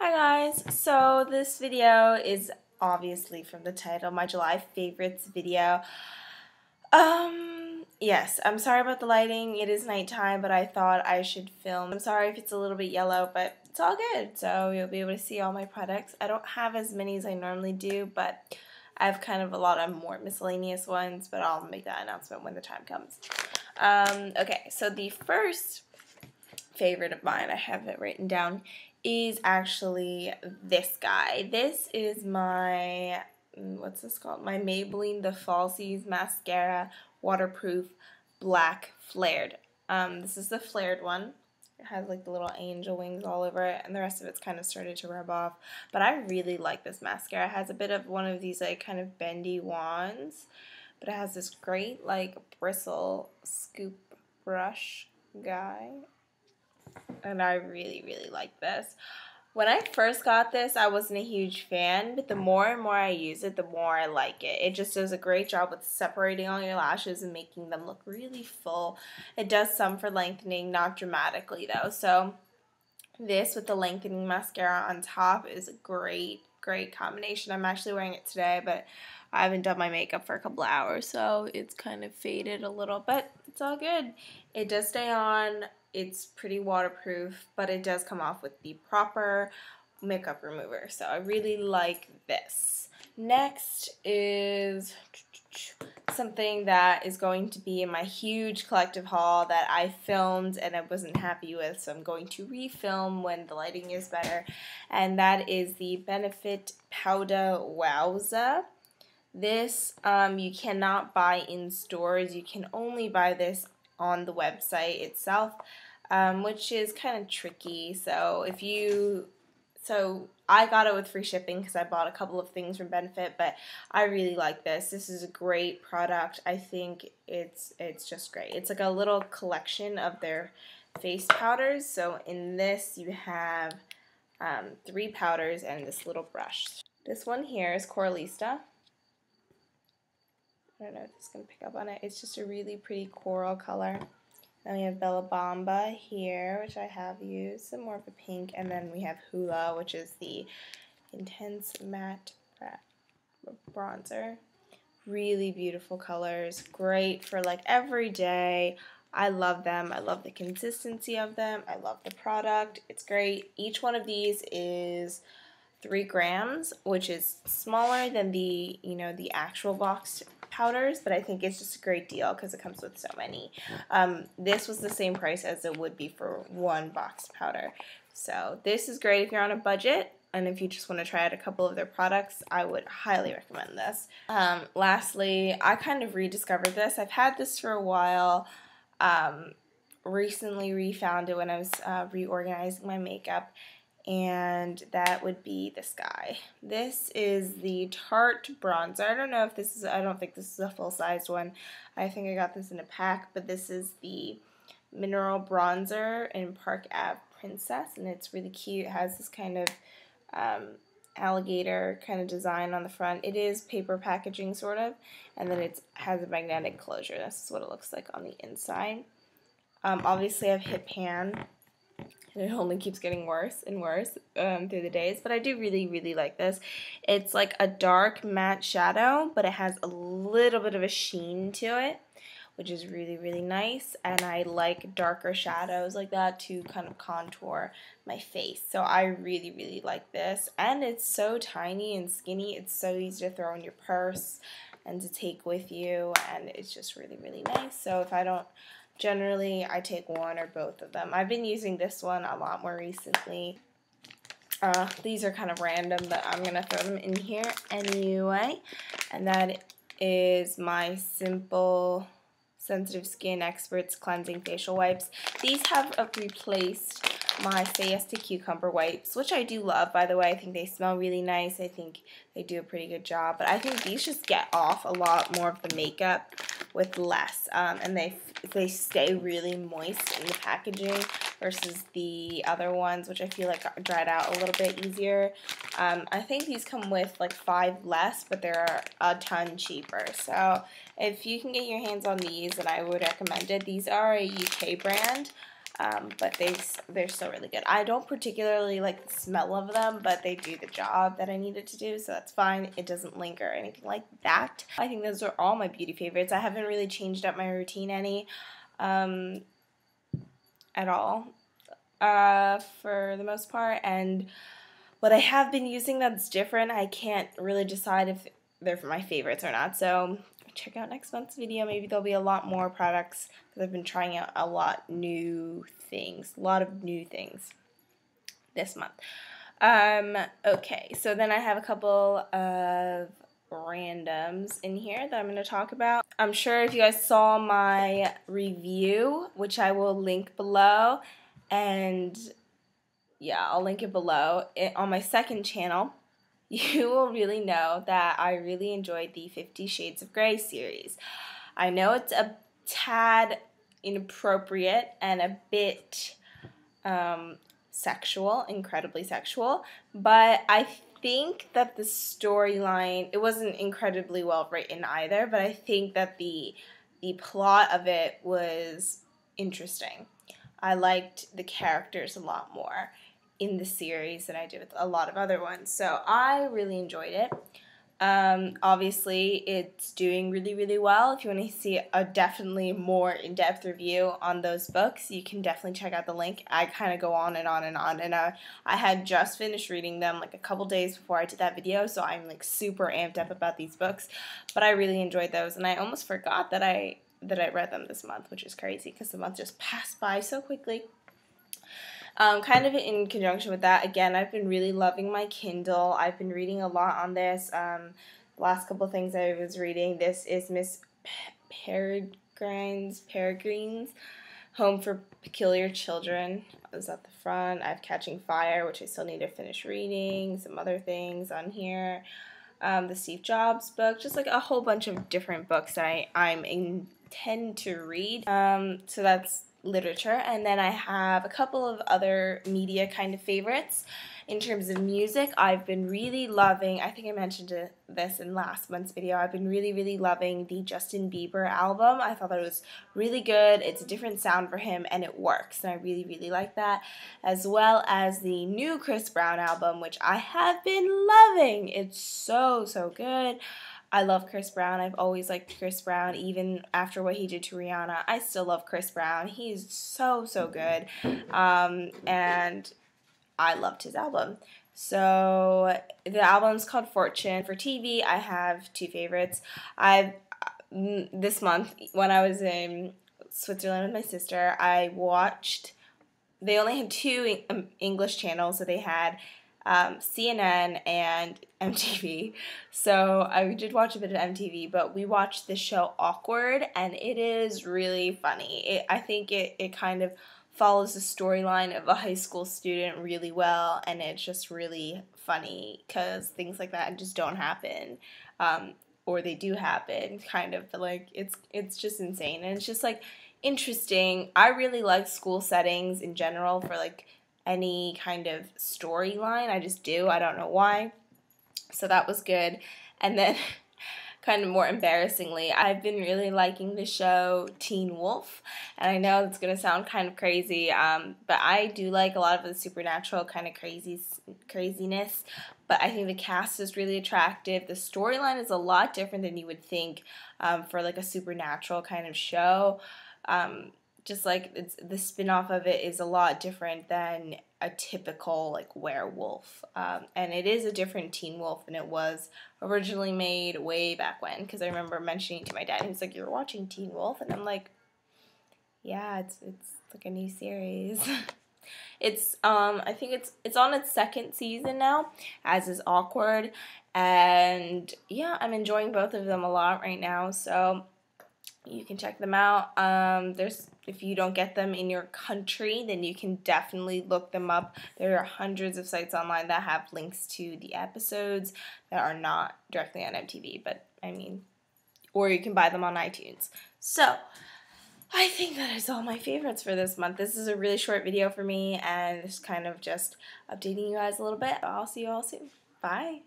Hi guys, so this video is obviously from the title, my July favorites video. Yes, I'm sorry about the lighting, it is nighttime, but I thought I should film. I'm sorry if it's a little bit yellow, but it's all good, so you'll be able to see all my products. I don't have as many as I normally do, but I have kind of a lot of more miscellaneous ones, but I'll make that announcement when the time comes. Okay, so the first favorite of mine, I have it written down, is actually this guy. This is my, what's this called? My Maybelline The Falsies Mascara Waterproof Black Flared. This is the flared one. It has like the little angel wings all over it, and the rest of it's kind of started to rub off. But I really like this mascara. It has a bit of one of these like kind of bendy wands, but it has this great like bristle scoop brush guy. And I really like this. When I first got this, I wasn't a huge fan, but the more and more I use it, the more I like it. It just does a great job with separating all your lashes and making them look really full. It does some for lengthening, not dramatically though. So this with the lengthening mascara on top is a great combination. I'm actually wearing it today, but I haven't done my makeup for a couple of hours, so it's kind of faded a little, but it's all good. It does stay on. It's pretty waterproof, but it does come off with the proper makeup remover, so I really like this. Next is something that is going to be in my huge collective haul that I filmed and I wasn't happy with, so I'm going to refilm when the lighting is better, and that is the Benefit Powder Wowza. This you cannot buy in stores. You can only buy this on the website itself, which is kind of tricky. So I got it with free shipping because I bought a couple of things from Benefit, but I really like this. This is a great product. I think it's just great. It's like a little collection of their face powders. So in this you have 3 powders and this little brush. This one here is Coralista. I don't know if it's going to pick up on it. It's just a really pretty coral color. Then we have Bella Bamba here, which I have used, some more of a pink. And then we have Hula, which is the Intense Matte Bronzer. Really beautiful colors. Great for like every day. I love them. I love the consistency of them. I love the product. It's great. Each one of these is 3 grams, which is smaller than the, the actual boxed powders, but I think it's just a great deal because it comes with so many. This was the same price as it would be for 1 boxed powder. So this is great if you're on a budget, and if you just want to try out a couple of their products, I would highly recommend this. Lastly, I kind of rediscovered this. I've had this for a while. Recently refound it when I was reorganizing my makeup, and that would be this guy. This is the Tarte bronzer. I don't know if this is, I don't think this is a full-sized one. I think I got this in a pack, but this is the mineral bronzer in Park Ave Princess, and it's really cute. It has this kind of alligator kind of design on the front. It is paper packaging sort of, and then it has a magnetic closure. This is what it looks like on the inside. Obviously I have hip pan, and it only keeps getting worse and worse through the days, but I do really like this. It's like a dark matte shadow, but it has a little bit of a sheen to it, which is really nice, and I like darker shadows like that to kind of contour my face. So I really like this, and it's so tiny and skinny. It's so easy to throw in your purse and to take with you, and it's just really nice. So if I don't, generally I take one or both of them. I've been using this one a lot more recently. These are kind of random, but I'm going to throw them in here anyway. And that is my Simple Sensitive Skin Experts Cleansing Facial Wipes. These have replaced my Siesta Cucumber wipes, which I do love, by the way. I think they smell really nice. I think they do a pretty good job. But I think these just get off a lot more of the makeup with less. And they stay really moist in the packaging versus the other ones, which I feel like are dried out a little bit easier. I think these come with like 5 less, but they're a ton cheaper. So if you can get your hands on these, then I would recommend it. These are a UK brand. But they're still really good. I don't particularly like the smell of them, but they do the job that I needed to do, so that's fine. It doesn't linger or anything like that. I think those are all my beauty favorites. I haven't really changed up my routine any at all for the most part, and what I have been using that's different, I can't really decide if they're my favorites or not, so check out next month's video. Maybe there'll be a lot more products because I've been trying out a lot of new things this month. Okay, so then I have a couple of randoms in here that I'm going to talk about. I'm sure if you guys saw my review, which I will link below, and yeah, I'll link it below, on my second channel, you will really know that I really enjoyed the 50 Shades of Grey series. I know it's a tad inappropriate and a bit sexual, incredibly sexual, but I think that the storyline, it wasn't incredibly well written either, but I think that the plot of it was interesting. I liked the characters a lot more in the series than I did with a lot of other ones, so I really enjoyed it. Obviously, it's doing really, really well. If you want to see a definitely more in-depth review on those books, you can definitely check out the link. I kind of go on and on and on, and I had just finished reading them like a couple days before I did that video, so I'm like super amped up about these books, but I really enjoyed those, and I almost forgot that I read them this month, which is crazy because the month just passed by so quickly. Kind of in conjunction with that, again, I've been really loving my Kindle. I've been reading a lot on this. The last couple of things I was reading, this is Miss Peregrine's Home for Peculiar Children. I was at the front. I have Catching Fire, which I still need to finish reading. Some other things on here. The Steve Jobs book, just like a whole bunch of different books that I intend to read. So that's literature, and then I have a couple of other media kind of favorites. In terms of music, I've been really loving, I think I mentioned this in last month's video, I've been really, really loving the Justin Bieber album. I thought that it was really good. It's a different sound for him, and it works, and I really, really like that. As well as the new Chris Brown album, which I have been loving. It's so, so good. I love Chris Brown. I've always liked Chris Brown, even after what he did to Rihanna. I still love Chris Brown. He's so, so good, and I loved his album. So the album's called Fortune. For TV, I have two favorites. This month, when I was in Switzerland with my sister, I watched, they only had two English channels, so they had CNN and MTV. So I did watch a bit of MTV, but we watched the show Awkward, and it is really funny. I think it kind of follows the storyline of a high school student really well, and it's just really funny because things like that just don't happen, or they do happen, kind of, but like it's just insane, and it's just like interesting. I really like school settings in general for like any kind of storyline. I just do. I don't know why. So that was good. And then kind of more embarrassingly, I've been really liking the show Teen Wolf, and I know it's going to sound kind of crazy, but I do like a lot of the supernatural kind of craziness, but I think the cast is really attractive. The storyline is a lot different than you would think for like a supernatural kind of show. Just like the spin-off of it is a lot different than a typical like werewolf, and it is a different Teen Wolf than it was originally made way back when, because I remember mentioning to my dad, he was like, "You're watching Teen Wolf?" And I'm like, "Yeah, it's like a new series." It's I think it's on its second season now, as is Awkward, and yeah, I'm enjoying both of them a lot right now, so you can check them out. If you don't get them in your country, then you can definitely look them up. There are hundreds of sites online that have links to the episodes that are not directly on MTV, but I mean, or you can buy them on iTunes. So I think that is all my favorites for this month. This is a really short video for me, and it's kind of just updating you guys a little bit. I'll see you all soon. Bye.